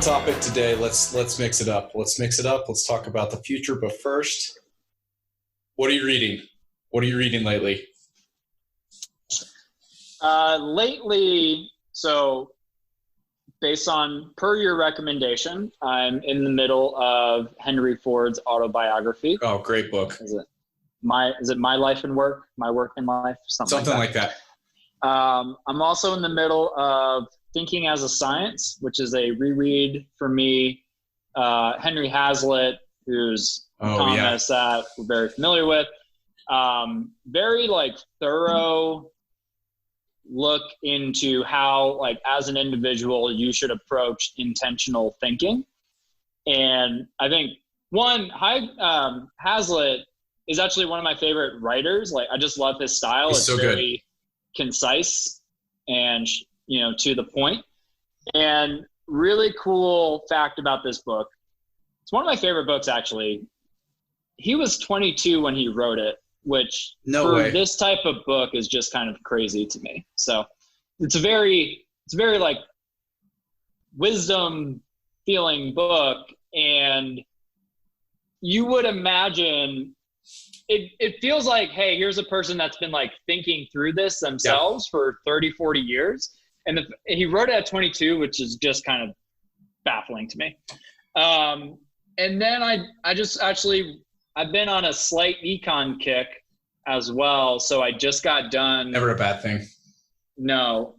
topic today. Let's mix it up. Let's talk about the future. But first, what are you reading? What are you reading lately? Lately, so based on per your recommendation, I'm in the middle of Henry Ford's Autobiography. Oh, great book. Is it My Life and Work? My Work and Life? Something like that. I'm also in the middle of Thinking as a Science, which is a reread for me. Henry Haslet, who's an economist that we're very familiar with. Very thorough look into how, as an individual, you should approach intentional thinking. And I think Haslet is actually one of my favorite writers. I just love his style. He's it's so very concise and, to the point. And really cool fact about this book. It's one of my favorite books, actually. He was 22 when he wrote it, which this type of book is just kind of crazy to me. So it's a very wisdom feeling book. And you would imagine it feels like, hey, here's a person that's been thinking through this themselves for 30, 40 years. And he wrote it at 22, which is just kind of baffling to me. And then I've been on a slight econ kick as well. So I just got done. Never a bad thing. No.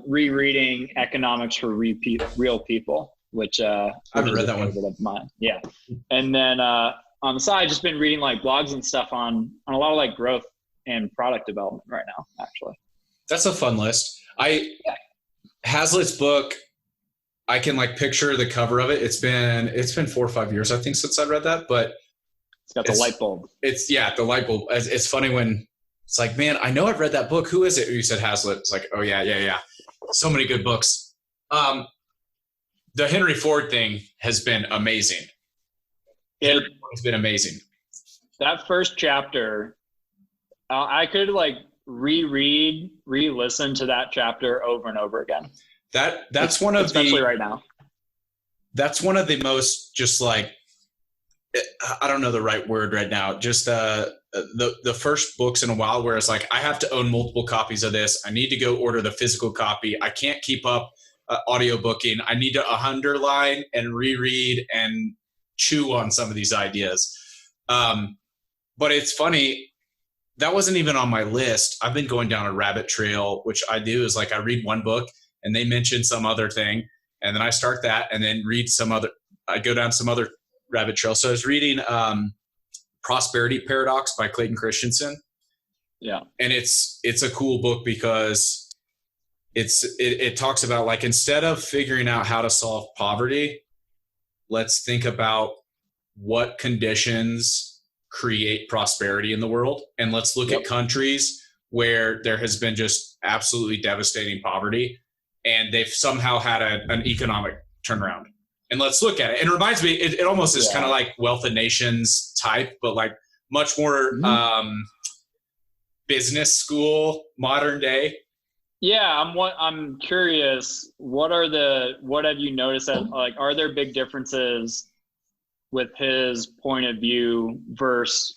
Rereading Economics for Real People, which I haven't read that one. Of mine. Yeah. And then on the side, just been reading blogs and stuff on a lot of growth and product development right now, actually. That's a fun list. Haslet's book, I can picture the cover of it. It's been 4 or 5 years, I think, since I read that, but it's got the light bulb. The light bulb. It's funny when it's man, I know I've read that book. Who is it? You said Haslet. It's oh yeah. So many good books. The Henry Ford thing has been amazing. It's been amazing. That first chapter, I could re-listen to that chapter over and over again. That's one of especially right now. That's one of the most I don't know the right word right now. Just the first books in a while where it's I have to own multiple copies of this. I need to go order the physical copy. I can't keep up audio booking. I need to underline and reread and chew on some of these ideas. But it's funny. That wasn't even on my list. I've been going down a rabbit trail, which I do is I read one book and they mention some other thing. And then I start that and then I go down some other rabbit trail. So I was reading Prosperity Paradox by Clayton Christensen. Yeah. And it's a cool book because it talks about instead of figuring out how to solve poverty, let's think about what conditions create prosperity in the world. And let's look at countries where there has been just absolutely devastating poverty and they've somehow had an economic turnaround. And let's look at it. And it reminds me, it almost is kind of like Wealth of Nations type, but much more business school, modern day. Yeah, I'm curious. What have you noticed that are there big differences with his point of view versus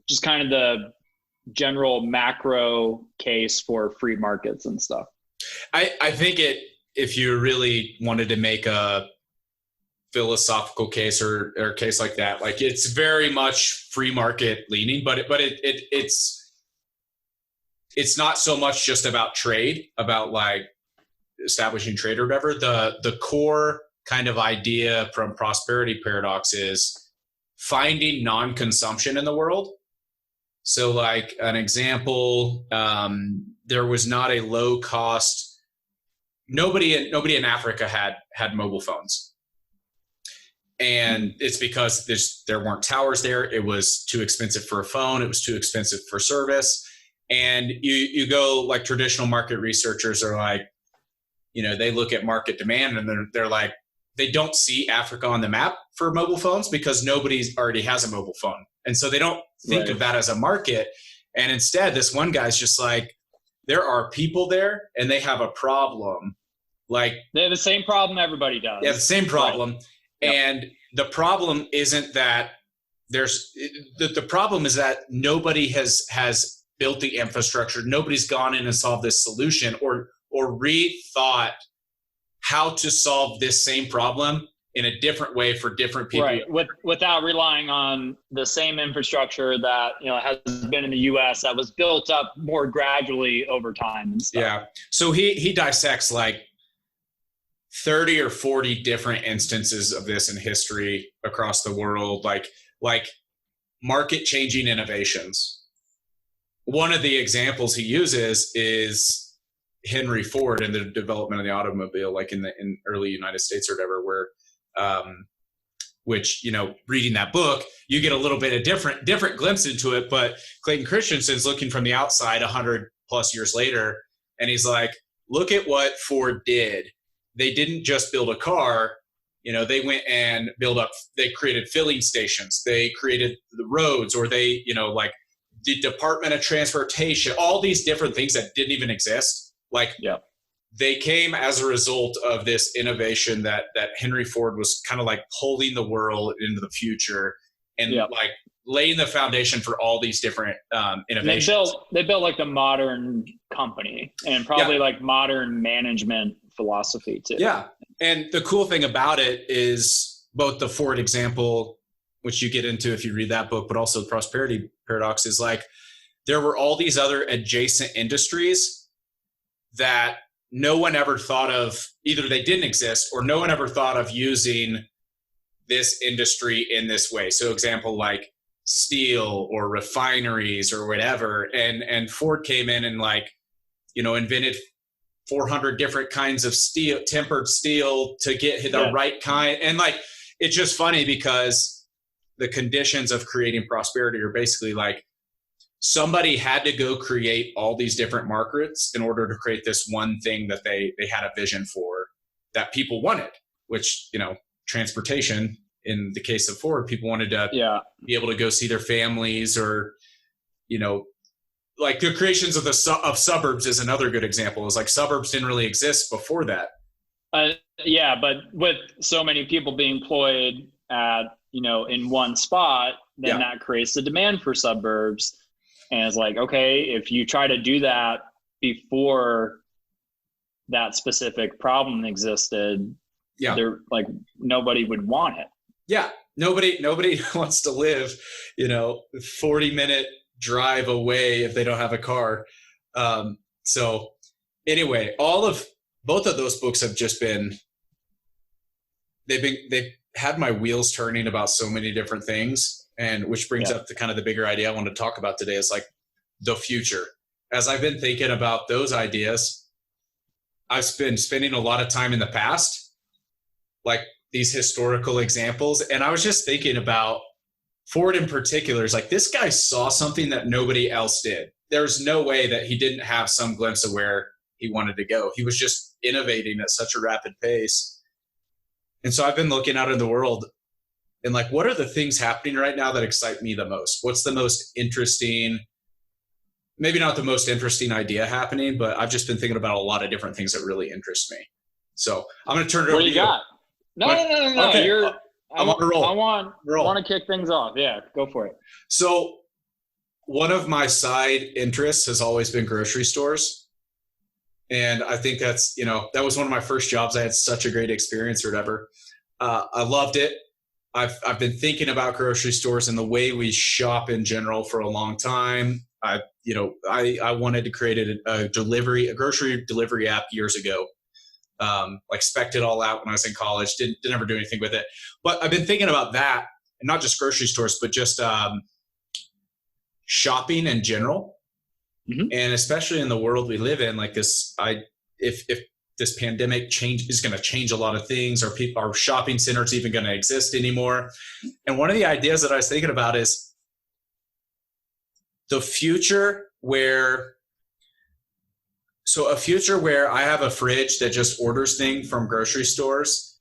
just kind of the general macro case for free markets and stuff? I think if you really wanted to make a philosophical case or a case like that, it's very much free market leaning, but it's not so much just about trade, about establishing trade or whatever. The core kind of idea from Prosperity Paradox is finding non-consumption in the world. So an example, there was not a low cost. Nobody in Africa had mobile phones. And it's because there weren't towers there. It was too expensive for a phone. It was too expensive for service. And you go traditional market researchers are they look at market demand and they're they don't see Africa on the map for mobile phones because nobody already has a mobile phone. And so they don't think of that as a market. And instead, this one guy's just there are people there and they have a problem Like they have the same problem everybody does. They have the same problem. Right. Yep. And the problem isn't that the problem is that nobody has built the infrastructure. Nobody's gone in and solved this solution or rethought how to solve this same problem in a different way for different people. Right. Without relying on the same infrastructure that, has been in the US that was built up more gradually over time and stuff. Yeah. So he dissects like 30 or 40 different instances of this in history across the world, like market changing innovations. One of the examples he uses is Henry Ford and the development of the automobile, like in early United States or whatever, where which, reading that book, you get a little bit of different glimpse into it. But Clayton Christensen's looking from the outside 100 plus years later, and he's like, look at what Ford did. They didn't just build a car, they went and they created filling stations. They created the roads, or they, like the Department of Transportation, all these different things that didn't even exist. Like, yeah. They came as a result of this innovation that Henry Ford was kind of like pulling the world into the future and like laying the foundation for all these different innovations. They built like the modern company and probably like modern management philosophy too. Yeah. And the cool thing about it is both the Ford example, which you get into if you read that book, but also the prosperity paradox, is like there were all these other adjacent industries that no one ever thought of. Either they didn't exist or no one ever thought of using this industry in this way. So example, like steel or refineries or whatever. And Ford came in and invented 400 different kinds of steel, tempered steel, to get the right kind. And it's just funny because the conditions of creating prosperity are basically like somebody had to go create all these different markets in order to create this one thing that they had a vision for that people wanted, which, transportation. In the case of Ford, people wanted to be able to go see their families, or, like the creations of suburbs is another good example. Is like suburbs didn't really exist before that. But with so many people being employed at, in one spot, then that creates the demand for suburbs. And it's like, okay, if you try to do that before that specific problem existed, they're like, nobody would want it. Yeah. Nobody wants to live, 40-minute drive away if they don't have a car. So anyway, both of those books have just they've had my wheels turning about so many different things. And which brings up the kind of the bigger idea I want to talk about today is like the future. As I've been thinking about those ideas, I've been spending a lot of time in the past, like these historical examples. And I was just thinking about Ford in particular. Is like, this guy saw something that nobody else did. There's no way that he didn't have some glimpse of where he wanted to go. He was just innovating at such a rapid pace. And so I've been looking out in the world and like, what are the things happening right now that excite me the most? What's the most interesting, maybe not the most interesting idea happening, but I've just been thinking about a lot of different things that really interest me. So I'm going to turn it over to you. Got? No. Okay. I'm on a roll. I want to kick things off. Yeah, go for it. So one of my side interests has always been grocery stores. And I think that's, that was one of my first jobs. I had such a great experience or whatever. I loved it. I've been thinking about grocery stores and the way we shop in general for a long time. I wanted to create a grocery delivery app years ago. Spec'd it all out when I was in college. Didn't ever do anything with it. But I've been thinking about that, and not just grocery stores, but just shopping in general. Mm-hmm. And especially in the world we live in, like this, if this pandemic is going to change a lot of things, are shopping centers even going to exist anymore? And one of the ideas that I was thinking about is the future where I have a fridge that just orders things from grocery stores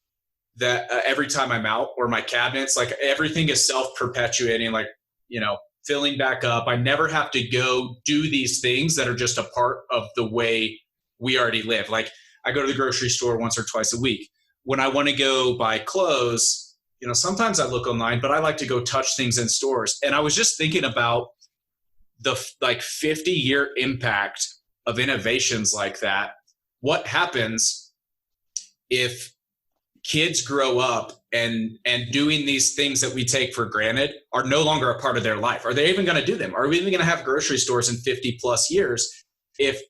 that every time I'm out, or my cabinets, like everything is self-perpetuating, filling back up. I never have to go do these things that are just a part of the way we already live. Like I go to the grocery store once or twice a week. When I want to go buy clothes, sometimes I look online, but I like to go touch things in stores. And I was just thinking about the 50-year impact of innovations like that. What happens if kids grow up and doing these things that we take for granted are no longer a part of their life? Are they even going to do them? Are we even going to have grocery stores in 50 plus years if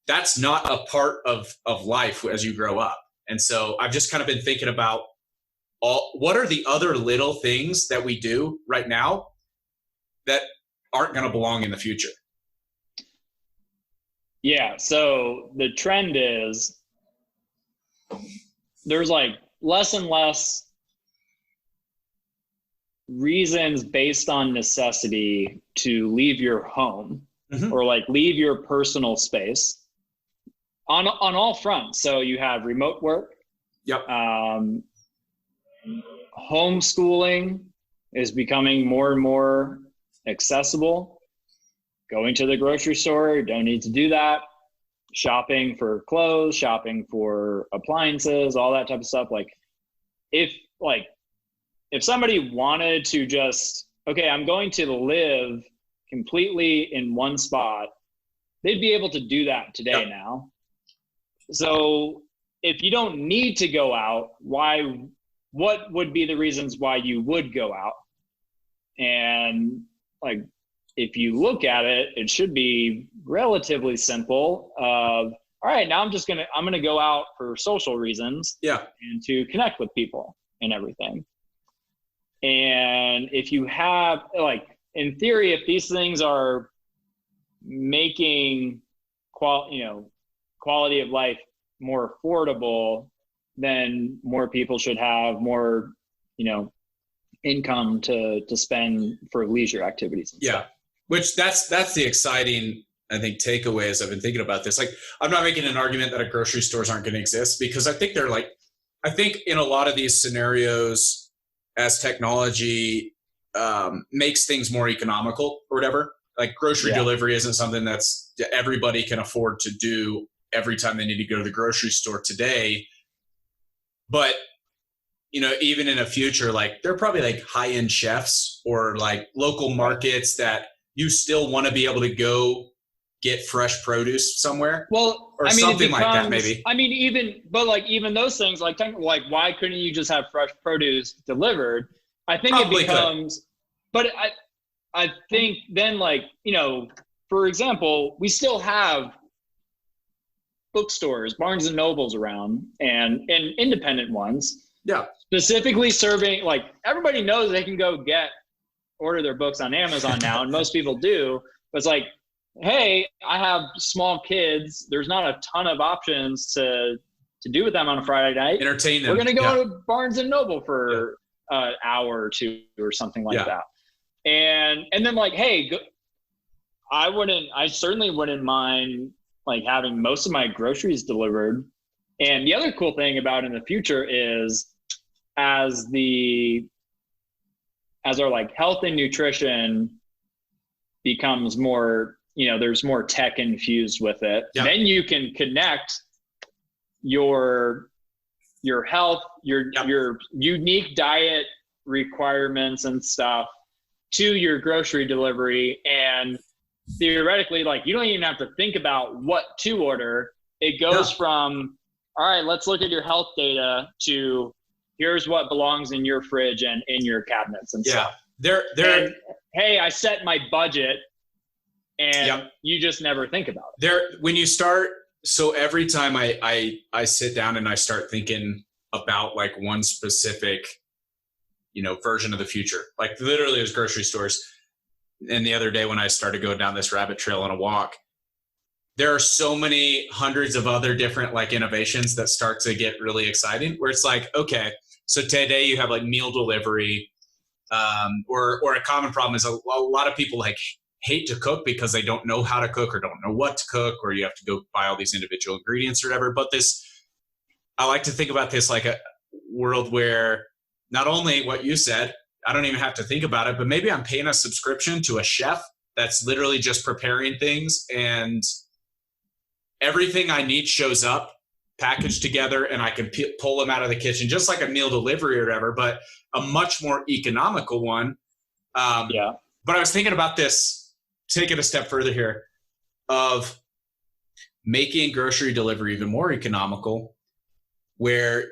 that's not a part of life as you grow up? And so I've just kind of been thinking about what are the other little things that we do right now that aren't going to belong in the future? Yeah. So the trend is there's like less and less reasons based on necessity to leave your home or like leave your personal space on all fronts. So you have remote work. Yep. Homeschooling is becoming more and more accessible. Going to the grocery store, don't need to do that. Shopping for clothes, shopping for appliances, all that type of stuff. Like if somebody wanted to just, okay, I'm going to live completely in one spot, they'd be able to do that today now. So if you don't need to go out, what would be the reasons why you would go out? And like, if you look at it, it should be relatively simple of, all right, now I'm going to go out for social reasons and to connect with people and everything. And if you have, like, in theory, if these things are making quality of life more affordable, then more people should have more, income to spend for leisure activities. Stuff. Which that's the exciting, I think, takeaways I've been thinking about this. Like, I'm not making an argument that grocery stores aren't going to exist, because I think I think in a lot of these scenarios, as technology makes things more economical or whatever, like grocery delivery isn't something that's everybody can afford to do every time they need to go to the grocery store today. But, even in the future, like there are probably like high-end chefs or like local markets that you still want to be able to go get fresh produce somewhere. Well, or something like that, maybe. I mean, even those things, like why couldn't you just have fresh produce delivered? I think probably it becomes, but I think then, like, for example, we still have bookstores, Barnes and Nobles around, and independent ones. Yeah. Specifically serving, like, everybody knows they can go order their books on Amazon now, and most people do. But it's like, hey, I have small kids. There's not a ton of options to do with them on a Friday night. Entertain them. We're going to go to Barnes and Noble for an hour or two or something like that. And then, like, hey, I certainly wouldn't mind like having most of my groceries delivered. And the other cool thing about in the future is as our like health and nutrition becomes more, there's more tech infused with it, then you can connect your health, your unique diet requirements and stuff to your grocery delivery. And theoretically, like, you don't even have to think about what to order. It goes from, all right, let's look at your health data, to here's what belongs in your fridge and in your cabinets and stuff. And, hey, I set my budget, and you just never think about it. When you start, so every time I sit down and I start thinking about like one specific, version of the future, like literally as grocery stores. And the other day when I started going down this rabbit trail on a walk, there are so many hundreds of other different like innovations that start to get really exciting, where it's like, okay, so today you have like meal delivery, or a common problem is a lot of people like hate to cook because they don't know how to cook or don't know what to cook, or you have to go buy all these individual ingredients or whatever. But I like to think about this like a world where not only what you said, I don't even have to think about it, but maybe I'm paying a subscription to a chef that's literally just preparing things, and everything I need shows up packaged together and I can pull them out of the kitchen, just like a meal delivery or whatever, but a much more economical one. But I was thinking about this, taking a step further here, of making grocery delivery even more economical, where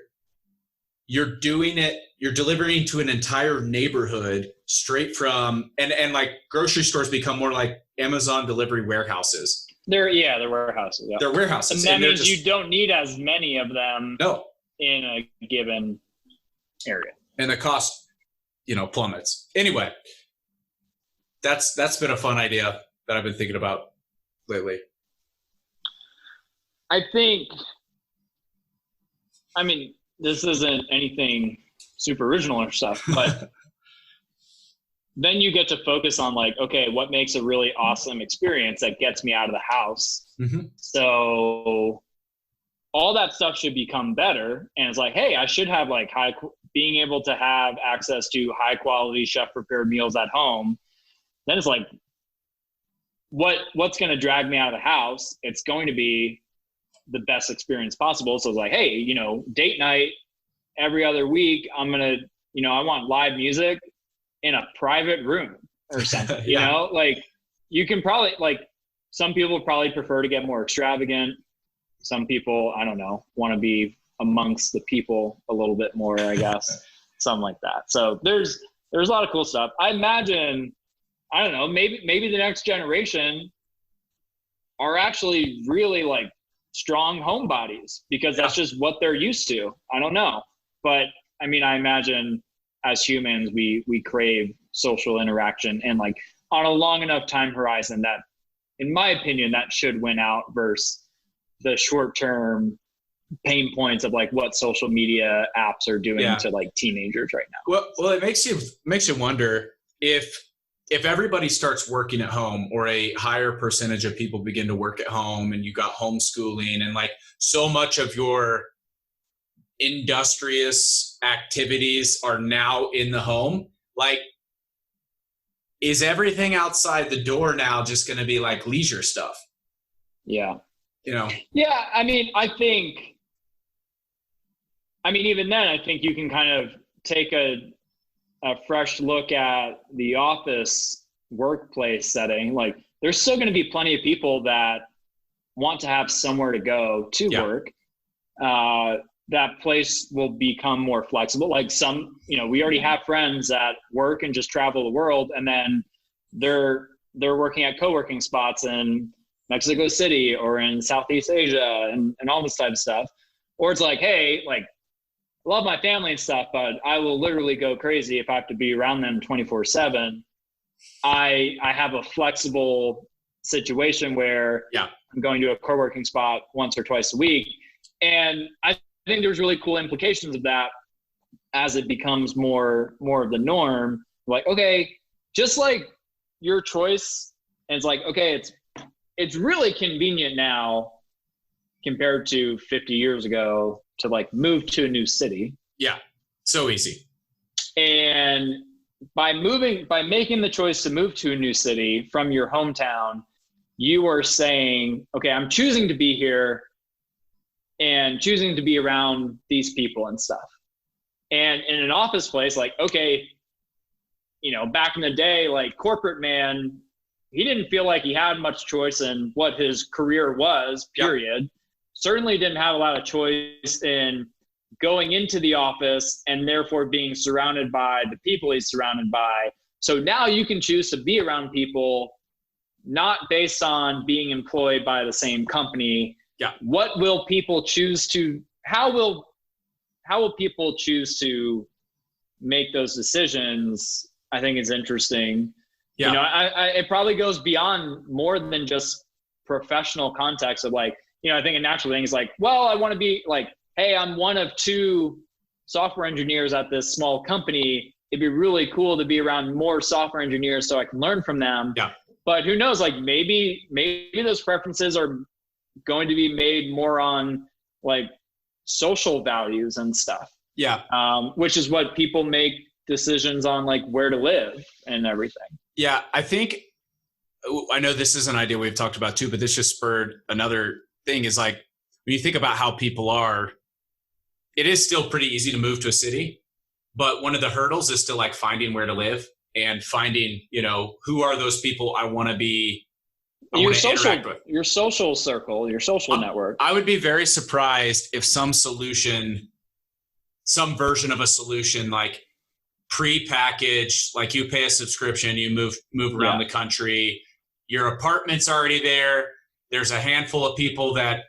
you're delivering to an entire neighborhood straight from, and like grocery stores become more like Amazon delivery warehouses. They're warehouses. Yeah. They're warehouses. And that means you don't need as many of them no. in a given area. And the cost, plummets. Anyway, that's been a fun idea that I've been thinking about lately. I think, this isn't anything super original or stuff, but then you get to focus on like, okay, what makes a really awesome experience that gets me out of the house? Mm-hmm. So all that stuff should become better. And it's like, hey, I should have like being able to have access to high quality chef prepared meals at home. Then it's like, what's going to drag me out of the house? It's going to be the best experience possible. So it's like, hey, date night every other week, I'm going to, I want live music in a private room or something, like you can probably, like, some people probably prefer to get more extravagant. Some people, I don't know, want to be amongst the people a little bit more, I guess, something like that. So there's a lot of cool stuff. I imagine, I don't know, maybe the next generation are actually really like strong homebodies because that's just what they're used to. I don't know. But I imagine as humans, we crave social interaction, and like on a long enough time horizon that, in my opinion, that should win out versus the short-term pain points of like what social media apps are doing to like teenagers right now. Well, it makes you wonder if everybody starts working at home, or a higher percentage of people begin to work at home, and you got homeschooling, and like so much of your industrious activities are now in the home, like, is everything outside the door now just going to be like leisure stuff? Yeah. Yeah. I think, even then, I think you can kind of take a fresh look at the office workplace setting. Like, there's still going to be plenty of people that want to have somewhere to go to work. That place will become more flexible. Like some, we already have friends that work and just travel the world, and then they're working at co-working spots in Mexico City or in Southeast Asia and all this type of stuff. Or it's like, hey, like, I love my family and stuff, but I will literally go crazy if I have to be around them 24/7. I have a flexible situation where I'm going to a co-working spot once or twice a week. And I think there's really cool implications of that as it becomes more of the norm. Like, okay, just like your choice, and it's like, okay, it's really convenient now compared to 50 years ago to like move to a new city. Yeah, so easy. And by making the choice to move to a new city from your hometown, you are saying, okay, I'm choosing to be here and choosing to be around these people and stuff. And in an office place, like, okay, back in the day, like corporate man, he didn't feel like he had much choice in what his career was, period. Certainly didn't have a lot of choice in going into the office and therefore being surrounded by the people he's surrounded by. So now you can choose to be around people not based on being employed by the same company. What will people choose to, how will people choose to make those decisions? I think is interesting. It probably goes beyond more than just professional context of like, I think a natural thing is like, well, I want to be like, hey, I'm one of 2 software engineers at this small company. It'd be really cool to be around more software engineers so I can learn from them. But who knows, like maybe those preferences are going to be made more on like social values and stuff. Which is what people make decisions on, like where to live and everything. I think, I know this is an idea we've talked about too, but this just spurred another thing, is like, when you think about how people are, it is still pretty easy to move to a city, but one of the hurdles is still like finding where to live and finding, who are those people I want to interact with. Your social circle, your social network. I would be very surprised if some version of a solution, like pre-packaged, like you pay a subscription, you move around the country, your apartment's already there. There's a handful of people that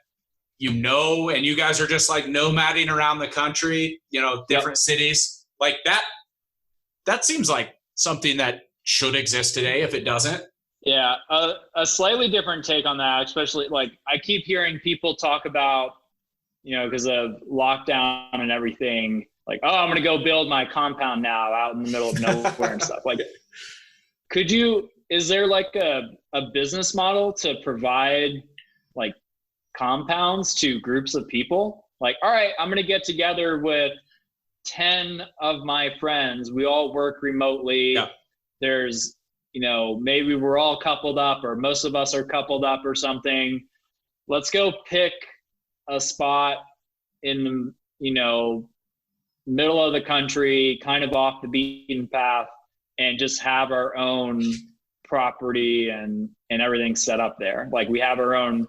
and you guys are just like nomading around the country, different cities. Like that seems like something that should exist today if it doesn't. Yeah, a slightly different take on that, especially like I keep hearing people talk about, because of lockdown and everything, like, oh, I'm going to go build my compound now out in the middle of nowhere and stuff. Like, is there like a business model to provide like compounds to groups of people? Like, all right, I'm going to get together with 10 of my friends. We all work remotely. Yeah. There's, maybe we're all coupled up or most of us are coupled up or something. Let's go pick a spot in the, middle of the country, kind of off the beaten path, and just have our own property and everything set up there. Like we have our own,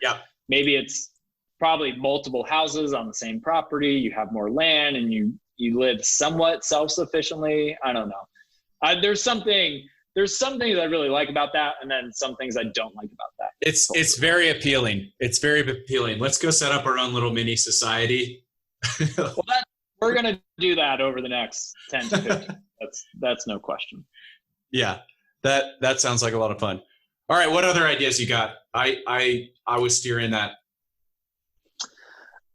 maybe it's probably multiple houses on the same property. You have more land and you live somewhat self-sufficiently. I don't know. There's some things I really like about that, and then some things I don't like about that. It's very appealing. It's very appealing. Let's go set up our own little mini society. Well, we're going to do that over the next 10 to 15. That's no question. Yeah, that sounds like a lot of fun. All right, what other ideas you got? I was steering that.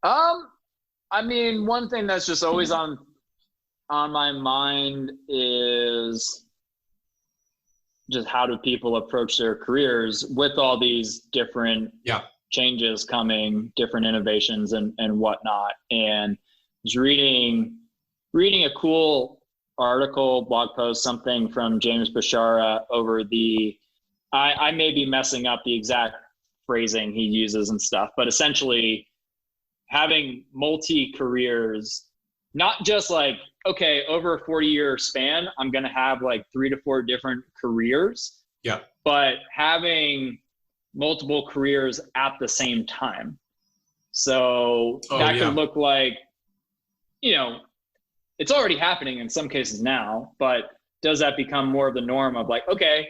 I mean, one thing that's just always on my mind is just how do people approach their careers with all these different changes coming, different innovations and whatnot. And just reading a cool article, blog post, something from James Bashara over I may be messing up the exact phrasing he uses and stuff, but essentially having multi-careers, not just like, okay, over a 40-year span, I'm going to have like 3 to 4 different careers. Yeah. But having multiple careers at the same time. So that could look like, it's already happening in some cases now, but does that become more of the norm of like, okay,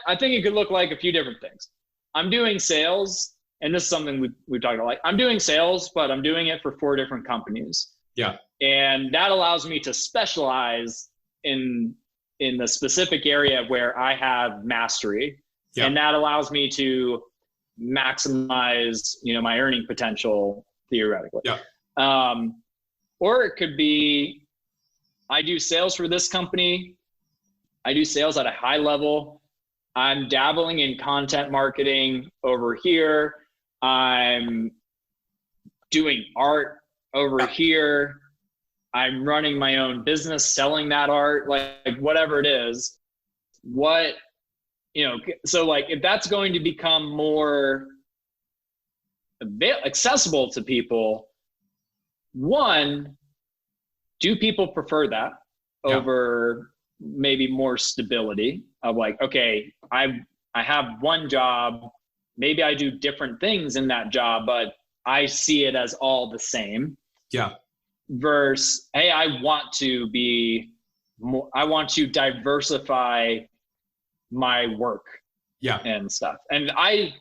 I think it could look like a few different things. I'm doing sales, and this is something we've talked about, like I'm doing sales, but I'm doing it for 4 different companies. Yeah. And that allows me to specialize in the specific area where I have mastery. Yeah. And that allows me to maximize, my earning potential theoretically. Yeah. Or it could be, I do sales for this company. I do sales at a high level. I'm dabbling in content marketing over here. I'm doing art over here. I'm running my own business, selling that art, like whatever it is. So like if that's going to become more accessible to people, one, do people prefer that over maybe more stability of like, okay, I have one job, maybe I do different things in that job, but I see it as all the same. Yeah. Versus, hey, I want to diversify my work. Yeah. And stuff. And I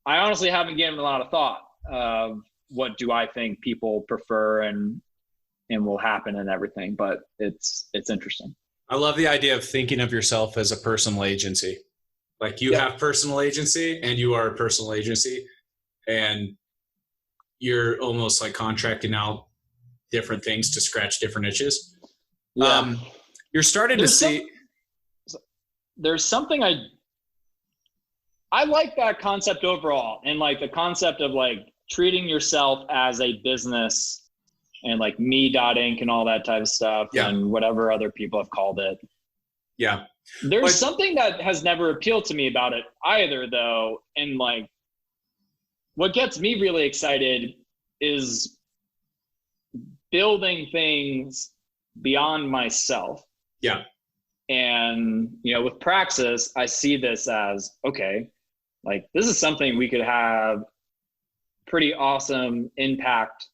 honestly haven't given a lot of thought of what do I think people prefer and will happen and everything, but it's interesting. I love the idea of thinking of yourself as a personal agency. Like you have personal agency and you are a personal agency, and you're almost like contracting out different things to scratch different itches. Yeah. You're starting to see. There's something I like that concept overall, and like the concept of like treating yourself as a business and like me.inc and all that type of stuff and whatever other people have called it. Yeah. There's something that has never appealed to me about it either though. And like what gets me really excited is building things beyond myself. Yeah. And, with Praxis, I see this as, okay, like this is something we could have pretty awesome impact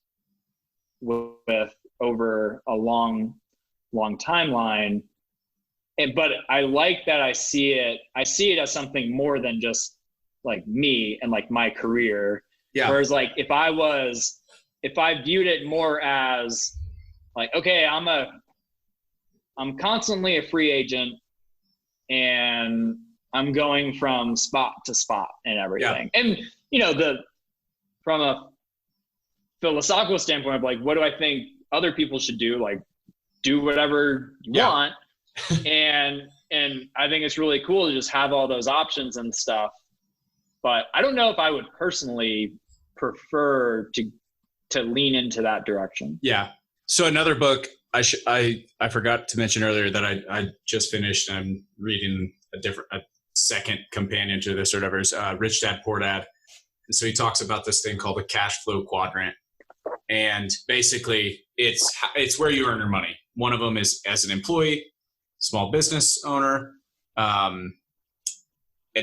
with over a long timeline. But I like that I see it as something more than just like me and like my career. Yeah. Whereas like if I viewed it more as like, okay, I'm constantly a free agent and I'm going from spot to spot and everything. Yeah. And from a philosophical standpoint of like, what do I think other people should do? Like, do whatever you want. And I think it's really cool to just have all those options and stuff. But I don't know if I would personally prefer to lean into that direction. Yeah. So another book I forgot to mention earlier that I just finished. I'm reading a second companion to this or whatever is Rich Dad Poor Dad. And so he talks about this thing called the cash flow quadrant. And basically it's where you earn your money. One of them is as an employee, small business owner, an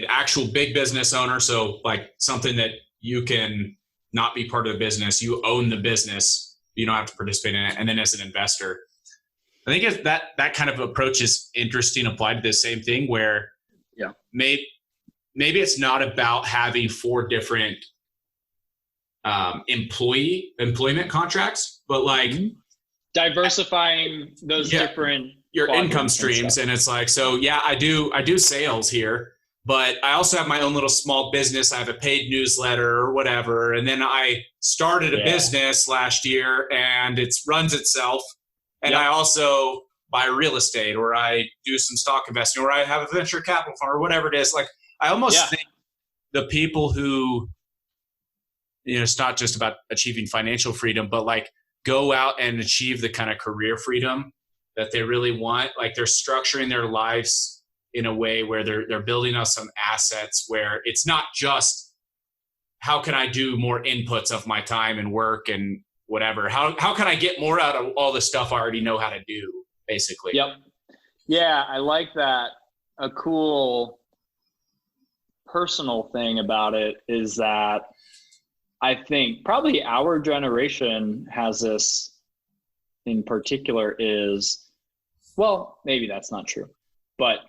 actual big business owner. So like something that you can not be part of the business, you own the business, you don't have to participate in it. And then as an investor, I think that kind of approach is interesting applied to the same thing where maybe it's not about having 4 different employment contracts, but like diversifying those different your income streams. And it's like, so yeah, I do sales here, but I also have my own little small business. I have a paid newsletter or whatever. And then I started a business last year and it runs itself. And I also buy real estate or I do some stock investing or I have a venture capital fund or whatever it is. Like I almost think the people who, it's not just about achieving financial freedom, but like go out and achieve the kind of career freedom that they really want. Like they're structuring their lives in a way where they're building up some assets where it's not just how can I do more inputs of my time and work and whatever. How can I get more out of all the stuff I already know how to do, basically. Yep. Yeah, I like that. A cool personal thing about it is that I think probably our generation has this in particular is, well, maybe that's not true, but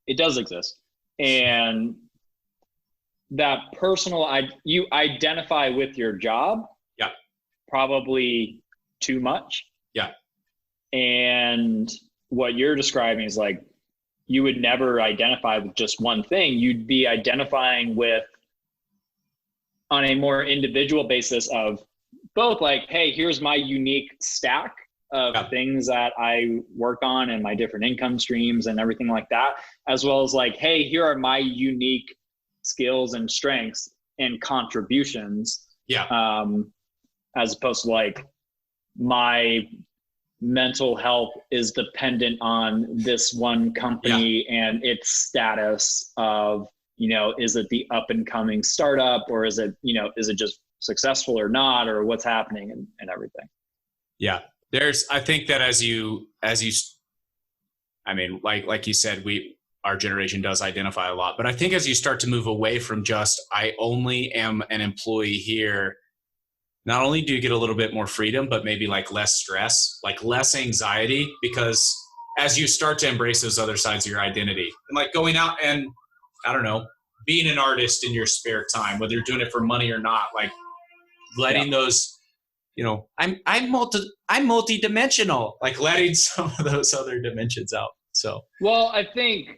it does exist. And that personal, you identify with your job. Yeah. Probably too much. Yeah. And what you're describing is like, you would never identify with just one thing. You'd be identifying with on a more individual basis of both like, hey, here's my unique stack of things that I work on and my different income streams and everything like that, as well as like, hey, here are my unique skills and strengths and contributions. Yeah. As opposed to like my mental health is dependent on this one company and its status of, is it the up and coming startup or is it just successful or not, or what's happening and everything. Yeah. I think that as you, I mean, like you said, our generation does identify a lot, but I think as you start to move away from just, I only am an employee here, not only do you get a little bit more freedom, but maybe like less stress, like less anxiety, because as you start to embrace those other sides of your identity and like going out and, I don't know, being an artist in your spare time, whether you're doing it for money or not, like letting those, I'm multi-dimensional, like letting some of those other dimensions out. So, well, I think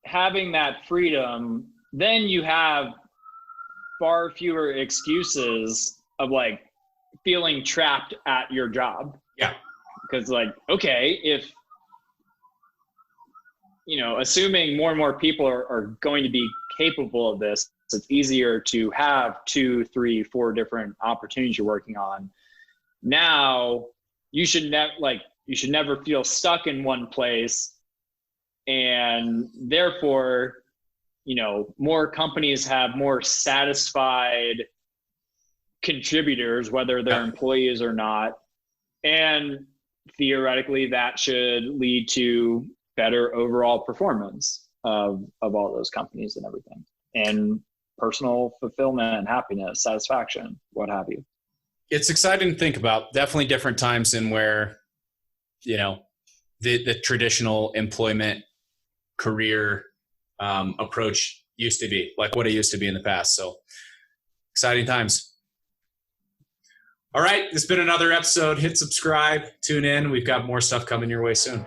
having that freedom, then you have far fewer excuses of like feeling trapped at your job. Yeah. Because like, okay, if, assuming more and more people are going to be capable of this, it's easier to have 2, 3, 4 different opportunities you're working on. Now you should never feel stuck in one place. And therefore more companies have more satisfied contributors, whether they're employees or not. And theoretically, that should lead to better overall performance of all those companies and everything, and personal fulfillment, happiness, satisfaction, what have you. It's exciting to think about. Definitely different times than where, the traditional employment career approach used to be, like what it used to be in the past. So exciting times. All right. It's been another episode. Hit subscribe, tune in. We've got more stuff coming your way soon.